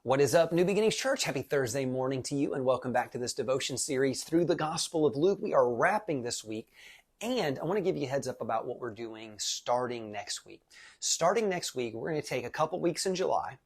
What is up, New Beginnings Church? Happy Thursday morning to you, and welcome back to this devotion series through the Gospel of Luke. We are wrapping this week, and I want to give you a heads up about what we're doing starting next week. Starting next week, we're going to take a couple weeks in July,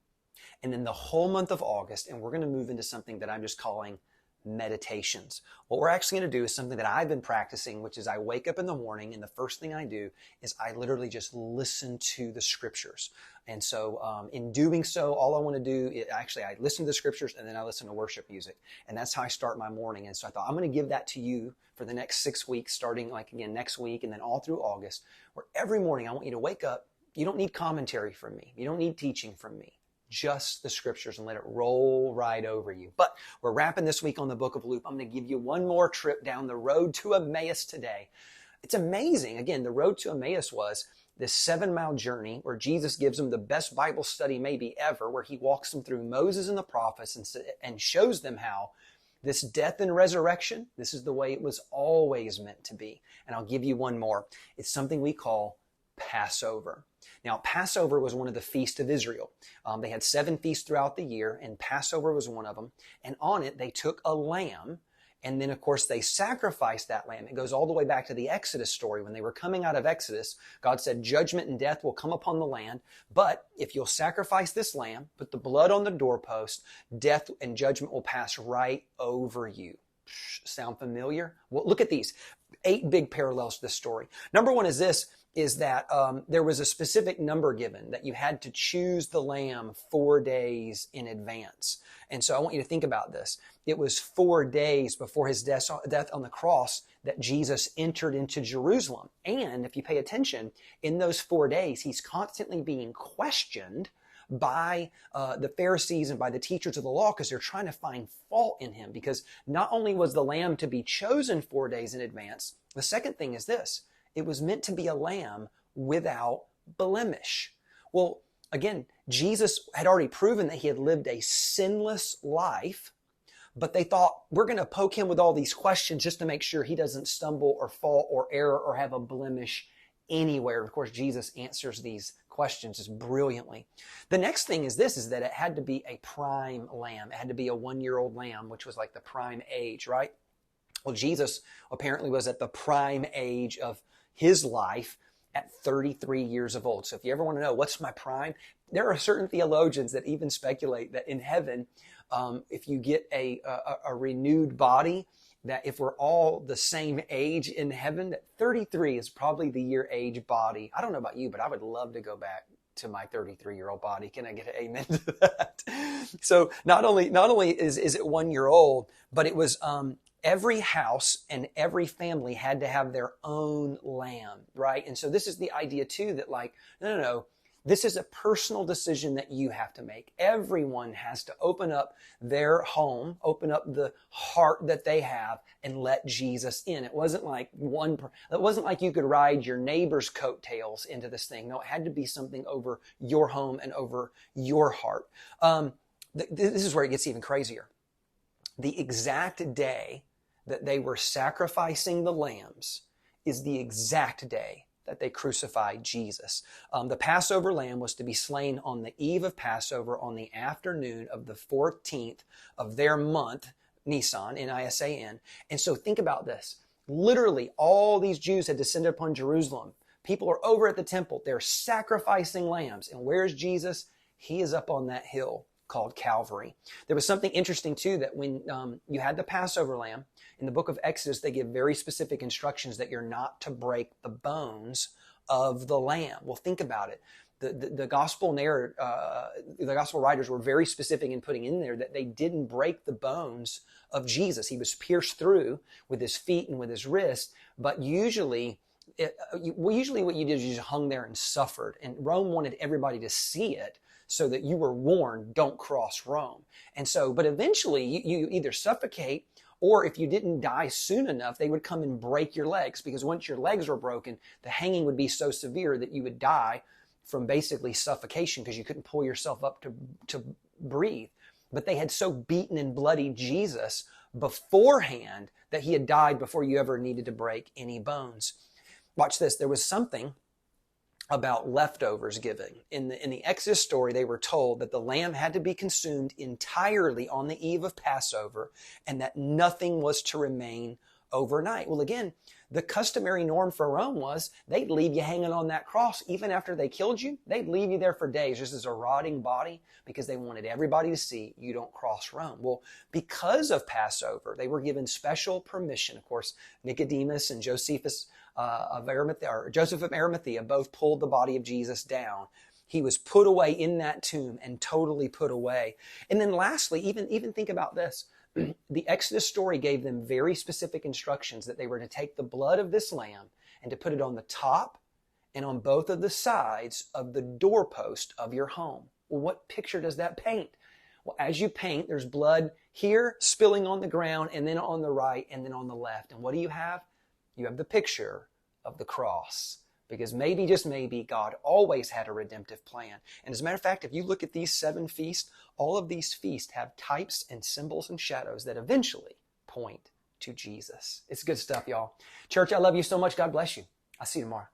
and then the whole month of August, and we're going to move into something that I'm just calling meditations. What we're actually going to do is something that I've been practicing, which is I wake up in the morning and the first thing I do is I literally just listen to the scriptures. And so in doing so, all I want to do is I listen to the scriptures and then I listen to worship music. And that's how I start my morning. And so I thought I'm going to give that to you for the next 6 weeks, starting next week and then all through August, where every morning I want you to wake up. You don't need commentary from me. You don't need teaching from me. Just the scriptures and let it roll right over you. But we're wrapping this week on the book of Luke. I'm going to give you one more trip down the road to Emmaus today. It's amazing. Again, the road to Emmaus was this 7-mile journey where Jesus gives them the best Bible study maybe ever, where he walks them through Moses and the prophets and shows them how this death and resurrection, this is the way it was always meant to be. And I'll give you one more. It's something we call Passover. Now, Passover was one of the feasts of Israel. They had 7 feasts throughout the year, and Passover was one of them. And on it, they took a lamb, and then, of course, they sacrificed that lamb. It goes all the way back to the Exodus story. When they were coming out of Exodus, God said, judgment and death will come upon the land, but if you'll sacrifice this lamb, put the blood on the doorpost, death and judgment will pass right over you. Sound familiar? Well, look at these 8 big parallels to this story. Number one is this, is that there was a specific number given that you had to choose the lamb 4 days in advance. And so I want you to think about this. It was 4 days before his death on the cross that Jesus entered into Jerusalem. And if you pay attention, in those 4 days, he's constantly being questioned by the Pharisees and by the teachers of the law, because they're trying to find fault in him. Because not only was the lamb to be chosen 4 days in advance, the second thing is this: it was meant to be a lamb without blemish. Well, again, Jesus had already proven that he had lived a sinless life, but they thought, we're going to poke him with all these questions just to make sure he doesn't stumble or fall or err or have a blemish anywhere. Of course, Jesus answers these questions just brilliantly. The next thing is this, is that it had to be a prime lamb. It had to be a 1-year-old lamb, which was like the prime age, right? Well, Jesus apparently was at the prime age of his life at 33 years of old. So if you ever want to know what's my prime, there are certain theologians that even speculate that in heaven, if you get a renewed body, that if we're all the same age in heaven, that 33 is probably the year age body. I don't know about you, but I would love to go back to my 33-year-old body. Can I get an amen to that? So not only is it 1 year old, but it was every house and every family had to have their own lamb, right? And so this is the idea too, that no. This is a personal decision that you have to make. Everyone has to open up their home, open up the heart that they have, and let Jesus in. It wasn't like you could ride your neighbor's coattails into this thing. No, it had to be something over your home and over your heart. This is where it gets even crazier. The exact day that they were sacrificing the lambs is the exact day that they crucified Jesus. The Passover lamb was to be slain on the eve of Passover on the afternoon of the 14th of their month, Nisan, N-I-S-A-N. And so think about this. Literally, all these Jews had descended upon Jerusalem. People are over at the temple. They're sacrificing lambs. And where's Jesus? He is up on that hill called Calvary. There was something interesting too, that when you had the Passover lamb, in the book of Exodus, they give very specific instructions that you're not to break the bones of the lamb. Well, think about it. The gospel writers were very specific in putting in there that they didn't break the bones of Jesus. He was pierced through with his feet and with his wrist, but usually what you did is you just hung there and suffered. And Rome wanted everybody to see it, so that you were warned, don't cross Rome. And so, but eventually you either suffocate, or if you didn't die soon enough, they would come and break your legs, because once your legs were broken, the hanging would be so severe that you would die from basically suffocation because you couldn't pull yourself up to breathe. But they had so beaten and bloodied Jesus beforehand that he had died before you ever needed to break any bones. Watch this. There was something about leftovers giving. In the Exodus story, they were told that the lamb had to be consumed entirely on the eve of Passover and that nothing was to remain overnight. Well, again, the customary norm for Rome was they'd leave you hanging on that cross even after they killed you. They'd leave you there for days just as a rotting body because they wanted everybody to see you don't cross Rome. Well, because of Passover, they were given special permission. Of course, Nicodemus and Joseph of Arimathea both pulled the body of Jesus down. He was put away in that tomb and totally put away. And then lastly, even think about this. The Exodus story gave them very specific instructions that they were to take the blood of this lamb and to put it on the top and on both of the sides of the doorpost of your home. Well, what picture does that paint? Well, as you paint, there's blood here spilling on the ground and then on the right and then on the left. And what do you have? You have the picture of the cross. Because maybe, just maybe, God always had a redemptive plan. And as a matter of fact, if you look at these 7 feasts, all of these feasts have types and symbols and shadows that eventually point to Jesus. It's good stuff, y'all. Church, I love you so much. God bless you. I'll see you tomorrow.